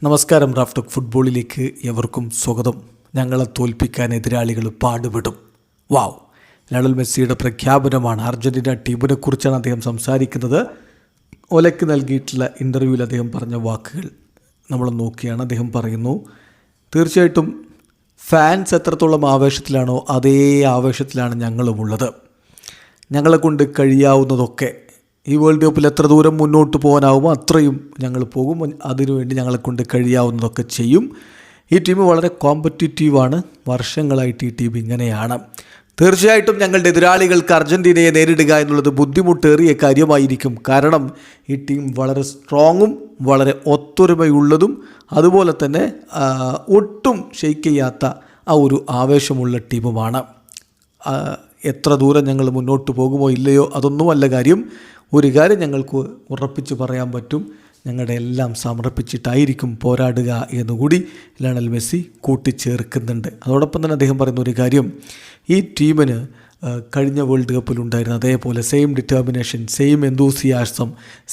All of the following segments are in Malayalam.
നമസ്കാരം. റാഫ്റ്റോക്ക് ഫുട്ബോളിലേക്ക് എവർക്കും സ്വാഗതം. ഞങ്ങളെ തോൽപ്പിക്കാൻ എതിരാളികൾ പാടുപെടും. വാവ്! ലയണൽ മെസ്സിയുടെ പ്രഖ്യാപനമാണ്. അർജൻറ്റീന ടീമിനെ കുറിച്ചാണ് അദ്ദേഹം സംസാരിക്കുന്നത്. ഒലയ്ക്ക് നൽകിയിട്ടുള്ള ഇൻ്റർവ്യൂവിൽ അദ്ദേഹം പറഞ്ഞ വാക്കുകൾ നമ്മൾ നോക്കിയാണ്. അദ്ദേഹം പറയുന്നു, തീർച്ചയായിട്ടും ഫാൻസ് എത്രത്തോളം ആവേശത്തിലാണോ അതേ ആവേശത്തിലാണ് ഞങ്ങളുമുള്ളത്. ഞങ്ങളെ കൊണ്ട് കഴിയാവുന്നതൊക്കെ ഈ വേൾഡ് കപ്പിൽ എത്ര ദൂരം മുന്നോട്ട് പോകാനാവുമോ അത്രയും ഞങ്ങൾ പോകും. അതിനുവേണ്ടി ഞങ്ങളെ കൊണ്ട് കഴിയാവുന്നതൊക്കെ ചെയ്യും. ഈ ടീം വളരെ കോമ്പറ്റീറ്റീവാണ്. വർഷങ്ങളായിട്ട് ഈ ടീം ഇങ്ങനെയാണ്. തീർച്ചയായിട്ടും ഞങ്ങളുടെ എതിരാളികൾക്ക് അർജൻറ്റീനയെ നേരിടുക എന്നുള്ളത് ബുദ്ധിമുട്ടേറിയ കാര്യമായിരിക്കും. കാരണം ഈ ടീം വളരെ സ്ട്രോങ്ങും വളരെ ഒത്തൊരുമയുള്ളതും അതുപോലെ തന്നെ ഒട്ടും ഷെയ്ക്ക് ചെയ്യാത്ത ആ ഒരു ആവേശമുള്ള ടീമുമാണ്. എത്ര ദൂരം ഞങ്ങൾ മുന്നോട്ട് പോകുമോ ഇല്ലയോ അതൊന്നുമല്ല കാര്യം. ഒരു കാര്യം ഞങ്ങൾക്ക് ഉറപ്പിച്ച് പറയാൻ പറ്റും, ഞങ്ങളുടെ എല്ലാം സമർപ്പിച്ചിട്ടായിരിക്കും പോരാടുക എന്നുകൂടി ലയണൽ മെസ്സി കൂട്ടിച്ചേർക്കുന്നുണ്ട്. അതോടൊപ്പം തന്നെ അദ്ദേഹം പറയുന്ന ഒരു കാര്യം, ഈ ടീമിന് കഴിഞ്ഞ വേൾഡ് കപ്പിലുണ്ടായിരുന്ന അതേപോലെ same determination, same enthusiasm,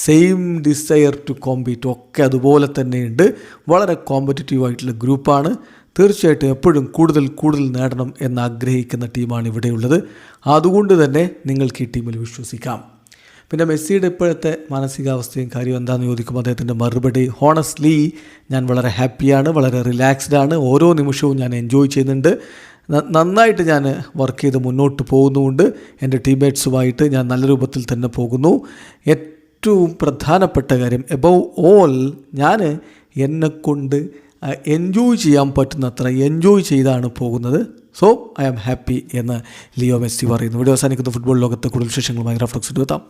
same desire to compete ഒക്കെ അതുപോലെ തന്നെയുണ്ട്. വളരെ കോമ്പറ്റീറ്റീവായിട്ടുള്ള ഗ്രൂപ്പാണ്. തീർച്ചയായിട്ടും എപ്പോഴും കൂടുതൽ നേടണം എന്നാഗ്രഹിക്കുന്ന ടീമാണ് ഇവിടെയുള്ളത്. അതുകൊണ്ട് തന്നെ നിങ്ങൾക്ക് ഈ ടീമിൽ വിശ്വസിക്കാം. പിന്നെ മെസ്സിയുടെ ഇപ്പോഴത്തെ മാനസികാവസ്ഥയും കാര്യം എന്താണെന്ന് ചോദിക്കുമ്പോൾ അദ്ദേഹത്തിൻ്റെ മറുപടി, ഹോണസ്റ്റ്ലി ഞാൻ വളരെ ഹാപ്പിയാണ്, വളരെ റിലാക്സ്ഡാണ്. ഓരോ നിമിഷവും ഞാൻ എൻജോയ് ചെയ്യുന്നുണ്ട്. നന്നായിട്ട് ഞാൻ വർക്ക് ചെയ്ത് മുന്നോട്ട് പോകുന്നുമുണ്ട്. എൻ്റെ ടീംമേറ്റ്സുമായിട്ട് ഞാൻ നല്ല രൂപത്തിൽ തന്നെ പോകുന്നു. ഏറ്റവും പ്രധാനപ്പെട്ട കാര്യം, എബവ് ഓൾ ഞാൻ എന്നെക്കൊണ്ട് എൻജോയ് ചെയ്യാൻ പറ്റുന്നത്ര എൻജോയ് ചെയ്താണ് പോകുന്നത്. സോ ഐ ആം ഹാപ്പി എന്ന് ലിയോ മെസ്സി പറയുന്നു. വീഡിയോ അവസാനിക്കുന്ന ഫുട്ബോൾ ലോകത്തെ കൂടുതൽ വിശേഷങ്ങളുമായി റാഫ്റ്റോക്സ് എത്താം.